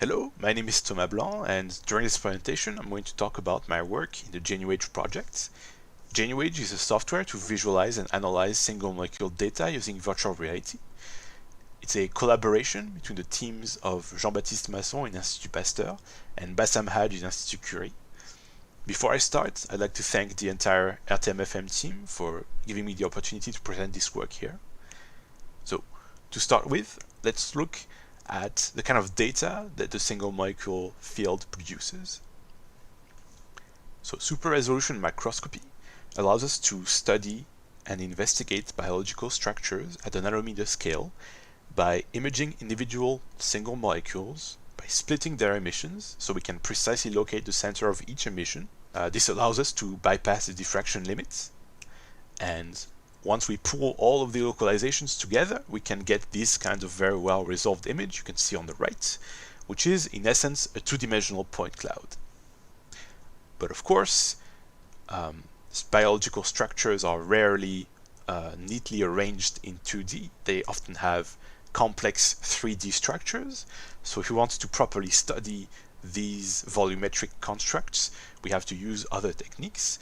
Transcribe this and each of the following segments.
Hello, my name is Thomas Blanc, and during this presentation I'm going to talk about my work in the Genuage project. Genuage is a software to visualize and analyze single molecule data using virtual reality. It's a collaboration between the teams of Jean-Baptiste Masson in Institut Pasteur and Bassam Hadj in Institut Curie. Before I start, I'd like to thank the entire RTMFM team for giving me the opportunity to present this work here. So, to start with, let's look at the kind of data that the single molecule field produces. So super resolution microscopy allows us to study and investigate biological structures at the nanometer scale by imaging individual single molecules, by splitting their emissions so we can precisely locate the center of each emission. This allows us to bypass the diffraction limits, and once we pull all of the localizations together, we can get this kind of very well resolved image you can see on the right, which is in essence a two-dimensional point cloud. But of course, biological structures are rarely neatly arranged in 2D. They often have complex 3D structures. So if we want to properly study these volumetric constructs, we have to use other techniques.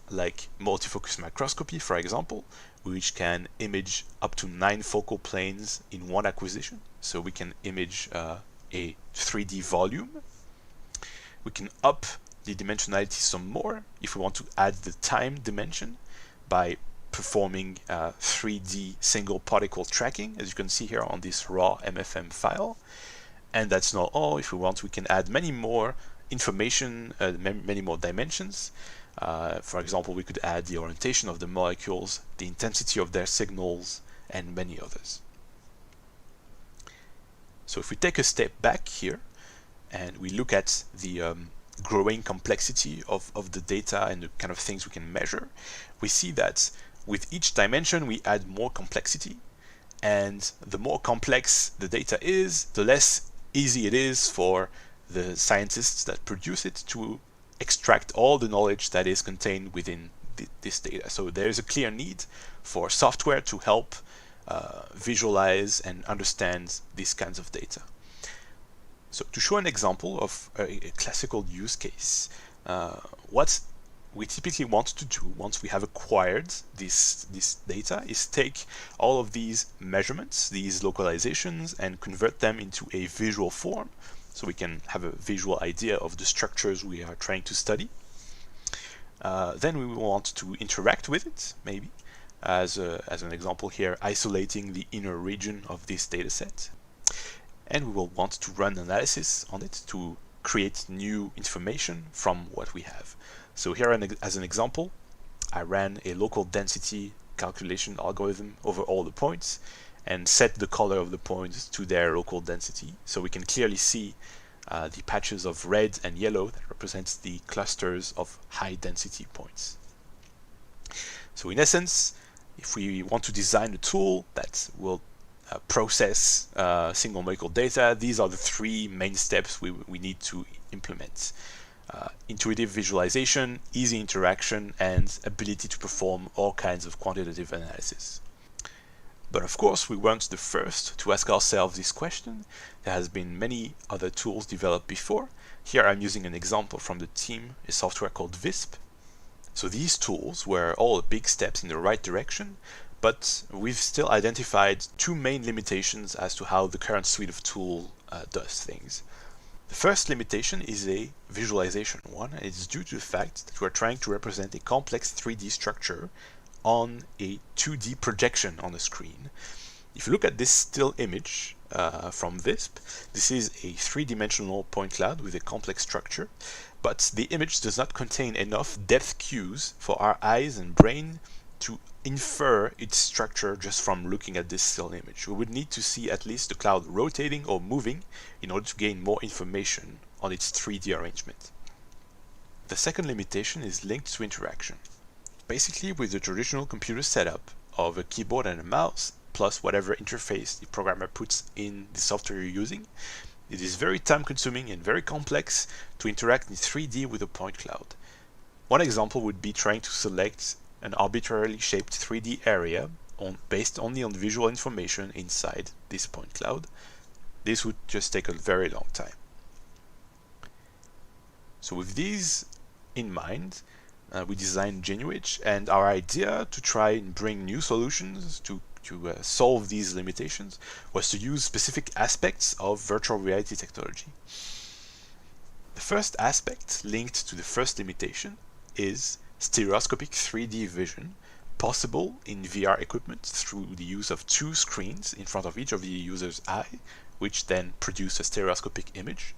Like multifocus microscopy, for example, which can image up to 9 focal planes in one acquisition. So we can image a 3D volume. We can up the dimensionality some more if we want to add the time dimension by performing 3D single particle tracking, as you can see here on this raw MFM file. And that's not all. If we want, we can add many more information, many more dimensions. For example, we could add the orientation of the molecules, the intensity of their signals, and many others. So if we take a step back here and we look at the growing complexity of the data and the kind of things we can measure, we see that with each dimension we add more complexity, and the more complex the data is, the less easy it is for the scientists that produce it to extract all the knowledge that is contained within this data. So there is a clear need for software to help visualize and understand these kinds of data. So to show an example of a classical use case, what we typically want to do once we have acquired this data is take all of these measurements, these localizations, and convert them into a visual form, so we can have a visual idea of the structures we are trying to study. Then we want to interact with it, maybe, as an example here, isolating the inner region of this data set. And we will want to run analysis on it to create new information from what we have. So here, as an example, I ran a local density calculation algorithm over all the points and set the color of the points to their local density, so we can clearly see the patches of red and yellow that represents the clusters of high density points. So in essence, if we want to design a tool that will process single molecule data, these are the 3 main steps we need to implement. Intuitive visualization, easy interaction, and ability to perform all kinds of quantitative analysis. But of course, we weren't the first to ask ourselves this question. There has been many other tools developed before. Here I'm using an example from the team, a software called Visp. So these tools were all big steps in the right direction, but we've still identified 2 main limitations as to how the current suite of tools does things. The first limitation is a visualization one, and it's due to the fact that we're trying to represent a complex 3D structure on a 2D projection on the screen. If you look at this still image from Visp, this is a 3-dimensional point cloud with a complex structure, but the image does not contain enough depth cues for our eyes and brain to infer its structure just from looking at this still image. We would need to see at least the cloud rotating or moving in order to gain more information on its 3D arrangement. The second limitation is linked to interaction. Basically, with the traditional computer setup of a keyboard and a mouse, plus whatever interface the programmer puts in the software you're using, it is very time-consuming and very complex to interact in 3D with a point cloud. One example would be trying to select an arbitrarily shaped 3D area based only on visual information inside this point cloud. This would just take a very long time. So with these in mind, we designed Genuage, and our idea to try and bring new solutions to solve these limitations was to use specific aspects of virtual reality technology. The first aspect linked to the first limitation is stereoscopic 3D vision, possible in VR equipment through the use of two screens in front of each of the user's eye, which then produce a stereoscopic image.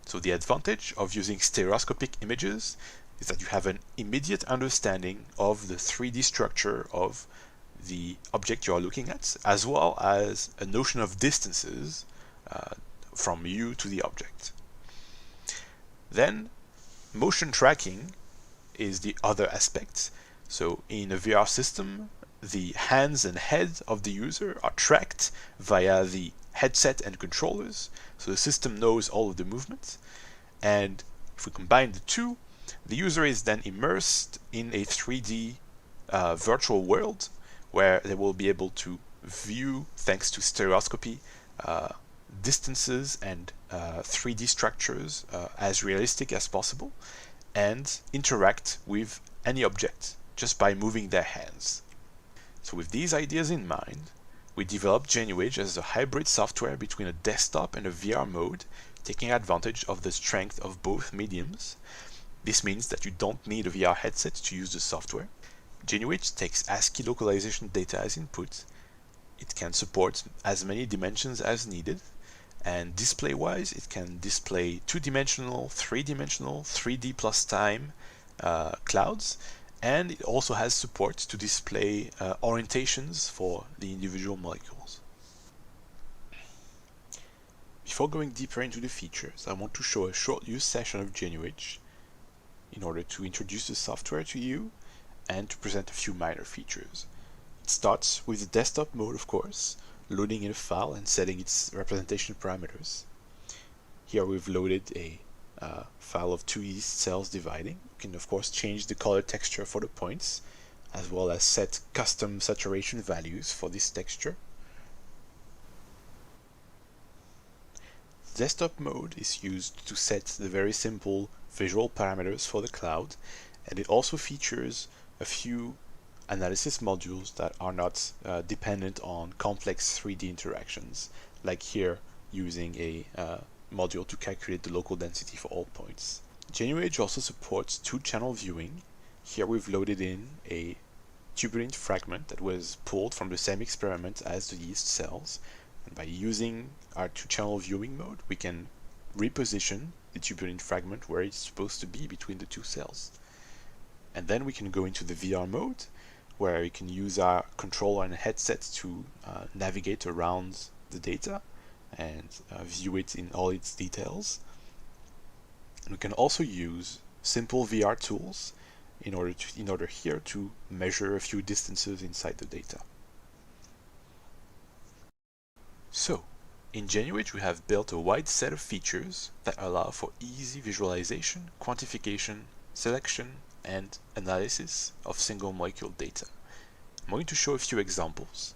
So the advantage of using stereoscopic images is that you have an immediate understanding of the 3D structure of the object you are looking at, as well as a notion of distances from you to the object. Then, motion tracking is the other aspect. So in a VR system, the hands and head of the user are tracked via the headset and controllers, so the system knows all of the movements. And if we combine the two, the user is then immersed in a 3D virtual world where they will be able to view, thanks to stereoscopy, distances and 3D structures as realistic as possible, and interact with any object just by moving their hands. So with these ideas in mind, we developed Genuage as a hybrid software between a desktop and a VR mode, taking advantage of the strength of both mediums. This means that you don't need a VR headset to use the software. Genuage takes ASCII localization data as input. It can support as many dimensions as needed, and display-wise, it can display two-dimensional, three-dimensional, 3D plus time clouds, and it also has support to display orientations for the individual molecules. Before going deeper into the features, I want to show a short use session of Genuage in order to introduce the software to you and to present a few minor features. It starts with the desktop mode, of course, loading in a file and setting its representation parameters. Here we've loaded a file of 2D cells dividing. You can of course change the color texture for the points, as well as set custom saturation values for this texture. Desktop mode is used to set the very simple visual parameters for the cloud, and it also features a few analysis modules that are not dependent on complex 3D interactions, like here using a module to calculate the local density for all points. Genuage also supports two-channel viewing. Here we've loaded in a tubular fragment that was pulled from the same experiment as the yeast cells, and by using our two-channel viewing mode, we can reposition the tubular fragment where it's supposed to be between the two cells. And then we can go into the VR mode, where you can use our controller and headset to navigate around the data and view it in all its details. And we can also use simple VR tools in order here to measure a few distances inside the data. So, in Genuage we have built a wide set of features that allow for easy visualization, quantification, selection, and analysis of single molecule data. I'm going to show a few examples.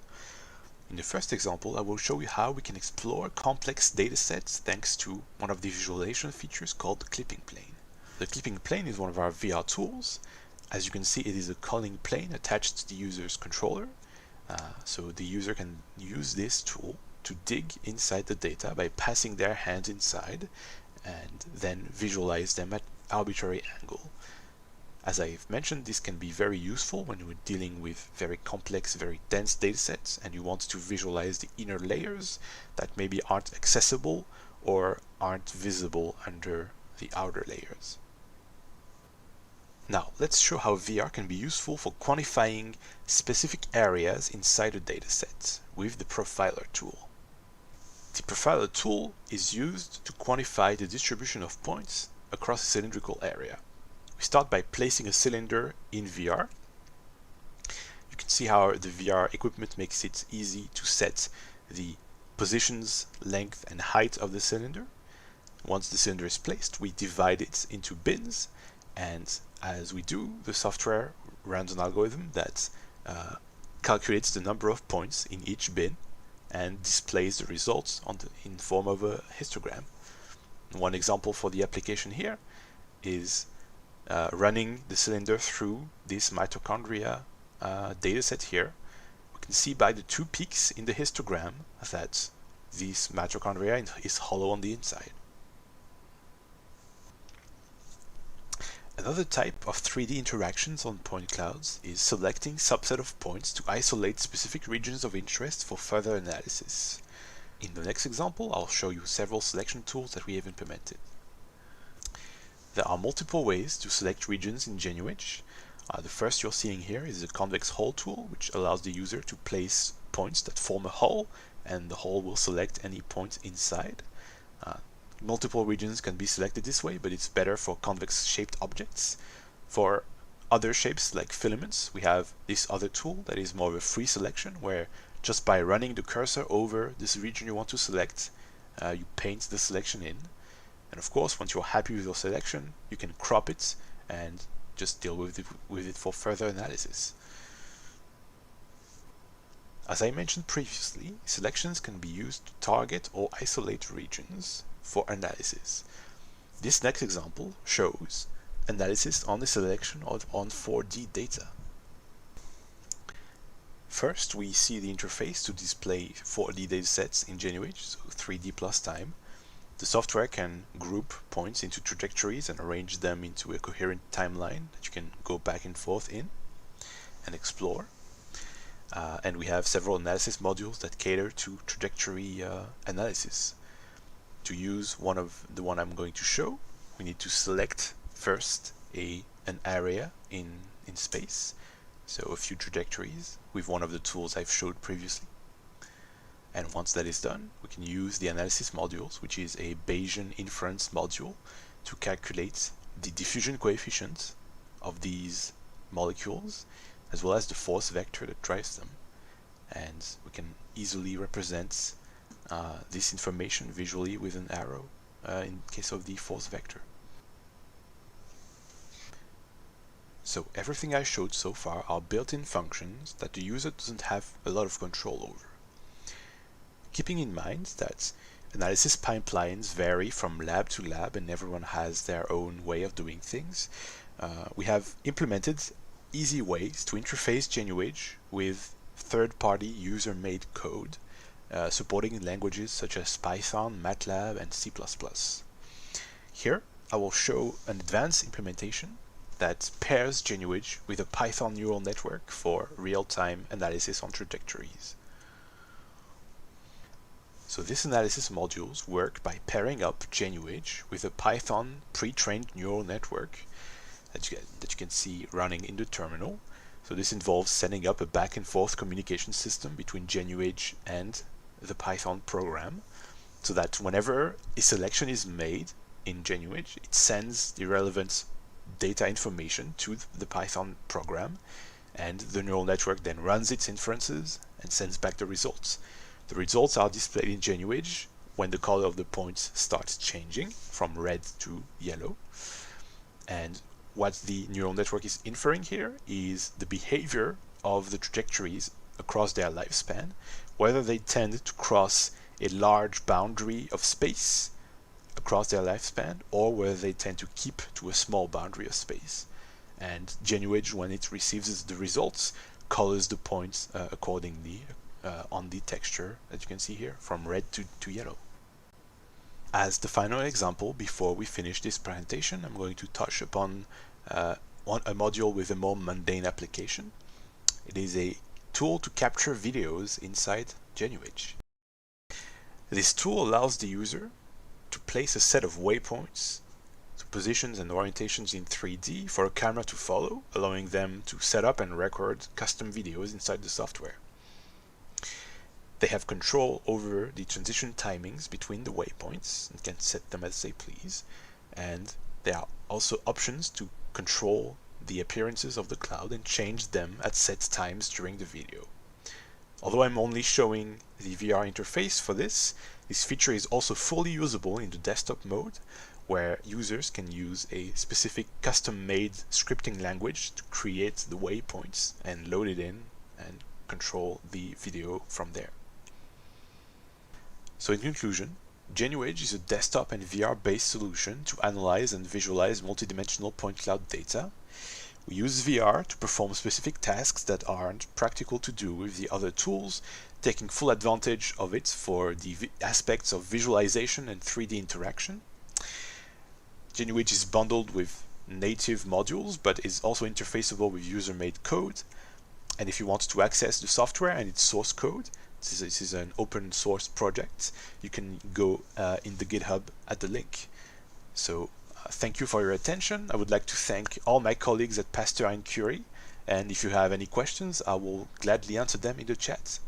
In the first example, I will show you how we can explore complex datasets thanks to one of the visualization features called the clipping plane. The clipping plane is one of our VR tools. As you can see, it is a culling plane attached to the user's controller. So the user can use this tool to dig inside the data by passing their hands inside and then visualize them at arbitrary angle. As I've mentioned, this can be very useful when you're dealing with very complex, very dense datasets and you want to visualize the inner layers that maybe aren't accessible or aren't visible under the outer layers. Now, let's show how VR can be useful for quantifying specific areas inside a dataset with the profiler tool. The profiler tool is used to quantify the distribution of points across a cylindrical area. We start by placing a cylinder in VR. You can see how the VR equipment makes it easy to set the positions, length, and height of the cylinder. Once the cylinder is placed, we divide it into bins, and as we do, the software runs an algorithm that calculates the number of points in each bin and displays the results in form of a histogram. One example for the application here is running the cylinder through this mitochondria dataset here. We can see by the two peaks in the histogram that this mitochondria is hollow on the inside. Another type of 3D interactions on point clouds is selecting subset of points to isolate specific regions of interest for further analysis. In the next example, I'll show you several selection tools that we have implemented. There are multiple ways to select regions in Genuage. The first you're seeing here is the Convex Hull tool, which allows the user to place points that form a hull, and the hull will select any point inside. Multiple regions can be selected this way, but it's better for convex shaped objects. For other shapes like filaments, we have this other tool that is more of a free selection, where just by running the cursor over this region you want to select, you paint the selection in. And of course, once you're happy with your selection, you can crop it and just deal with it for further analysis. As I mentioned previously, selections can be used to target or isolate regions for analysis. This next example shows analysis on the selection on 4D data. First, we see the interface to display 4D datasets in Genuage, so 3D plus time. The software can group points into trajectories and arrange them into a coherent timeline that you can go back and forth in and explore. And we have several analysis modules that cater to trajectory analysis. To use the one I'm going to show, we need to select first an area in space, so a few trajectories with one of the tools I've showed previously. And once that is done, we can use the analysis modules, which is a Bayesian inference module, to calculate the diffusion coefficient of these molecules, as well as the force vector that drives them. And we can easily represent this information visually with an arrow in case of the force vector. So everything I showed so far are built-in functions that the user doesn't have a lot of control over. Keeping in mind that analysis pipelines vary from lab to lab and everyone has their own way of doing things, we have implemented easy ways to interface Genuage with third-party user-made code supporting languages such as Python, MATLAB, and C++. Here, I will show an advanced implementation that pairs Genuage with a Python neural network for real-time analysis on trajectories. So this analysis modules work by pairing up Genuage with a Python pre-trained neural network that you can see running in the terminal. So this involves setting up a back and forth communication system between Genuage and the Python program, so that whenever a selection is made in Genuage, it sends the relevant data information to the Python program, and the neural network then runs its inferences and sends back the results. The results are displayed in Genuage when the color of the points starts changing from red to yellow. And what the neural network is inferring here is the behavior of the trajectories across their lifespan, whether they tend to cross a large boundary of space across their lifespan, or whether they tend to keep to a small boundary of space. And Genuage, when it receives the results, colors the points accordingly on the texture that you can see here, from red to yellow. As the final example, before we finish this presentation, I'm going to touch upon a module with a more mundane application. It is a tool to capture videos inside Genuage. This tool allows the user to place a set of waypoints, so positions and orientations in 3D for a camera to follow, allowing them to set up and record custom videos inside the software. They have control over the transition timings between the waypoints and can set them as they please, and there are also options to control the appearances of the cloud and change them at set times during the video. Although I'm only showing the VR interface for this feature is also fully usable in the desktop mode, where users can use a specific custom-made scripting language to create the waypoints and load it in and control the video from there. So in conclusion, Genuage is a desktop and VR-based solution to analyze and visualize multidimensional point cloud data. We use VR to perform specific tasks that aren't practical to do with the other tools, taking full advantage of it for the aspects of visualization and 3D interaction. Genuage is bundled with native modules, but is also interfaceable with user-made code. And if you want to access the software and its source code, this is an open source project, you can go in the GitHub at the link. So thank you for your attention. I would like to thank all my colleagues at Pasteur and Curie, and if you have any questions, I will gladly answer them in the chat.